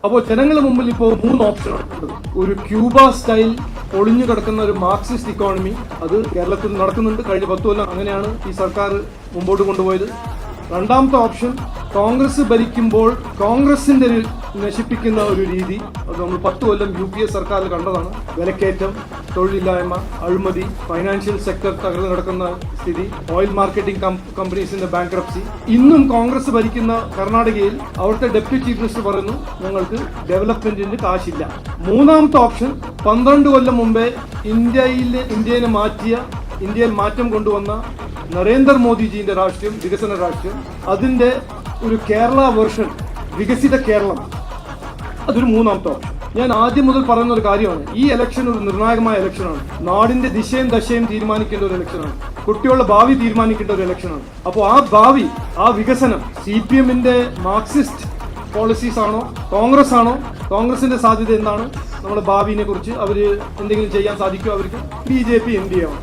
അപ്പോൾ ജനങ്ങളുടെ മുമ്പിൽ ഇപ്പോൾ 3 ഓപ്ഷനാണ്. ഒരു ക്യൂബ സ്റ്റൈൽ ഒളിഞ്ഞു കിടക്കുന്ന ഒരു മാർക്സിസ്റ്റ് ഇക്കോണമി, അത് കേരളത്തിൽ നടക്കുന്നുണ്ട്. കഴിഞ്ഞ 10 കൊല്ലം അങ്ങനെയാണ് ഈ സർക്കാർ മുമ്പോട്ട് കൊണ്ടുപോയത്. രണ്ടാമത്തെ ഓപ്ഷൻ, കോൺഗ്രസ് ഭരിക്കുമ്പോൾ കോൺഗ്രസിന്റെ നശിപ്പിക്കുന്ന ഒരു രീതി. അത് നമ്മൾ 10 കൊല്ലം UPA സർക്കാരിൽ കണ്ടതാണ്. വിലക്കയറ്റം, തൊഴിലില്ലായ്മ, അഴിമതി, ഫൈനാൻഷ്യൽ സെക്ടർ തകർന്നു കിടക്കുന്ന സ്ഥിതി, ഓയിൽ മാർക്കറ്റിംഗ് കമ്പനീസിന്റെ ബാങ്ക്രപ്സി. ഇന്നും കോൺഗ്രസ് ഭരിക്കുന്ന കർണാടകയിൽ അവിടുത്തെ ഡെപ്യൂട്ടി ചീഫ് മിനിസ്റ്റർ പറയുന്നു ഞങ്ങൾക്ക് ഡെവലപ്മെന്റിന് കാശില്ല. മൂന്നാമത്തെ ഓപ്ഷൻ, 12 കൊല്ലം മുമ്പേ ഇന്ത്യയിൽ മാറ്റം കൊണ്ടുവന്ന നരേന്ദ്രമോദിജിന്റെ രാഷ്ട്രീയം, വികസന രാഷ്ട്രീയം, അതിന്റെ ഒരു കേരള വെർഷൻ, വികസിത കേരളം, അതൊരു മൂന്നാമത്തെ ഓപ്ഷൻ. ഞാൻ ആദ്യം മുതൽ പറയുന്ന ഒരു കാര്യമാണ്, ഈ ഇലക്ഷൻ ഒരു നിർണായകമായ ഇലക്ഷനാണ്. നാടിന്റെ ദിശയും ദശയും തീരുമാനിക്കേണ്ട ഒരു ഇലക്ഷനാണ്. കുട്ടികളുടെ ഭാവി തീരുമാനിക്കേണ്ട ഒരു ഇലക്ഷനാണ്. അപ്പോൾ ആ ഭാവി, ആ വികസനം CPMന്റെ മാർക്സിസ്റ്റ് പോളിസീസ് ആണോ, കോൺഗ്രസ് ആണോ, കോൺഗ്രസിന്റെ സാധ്യത എന്താണ്, നമ്മുടെ ഭാവിനെ കുറിച്ച് അവർ എന്തെങ്കിലും ചെയ്യാൻ സാധിക്കുമോ അവർക്ക്? BJP NDA ആണ്.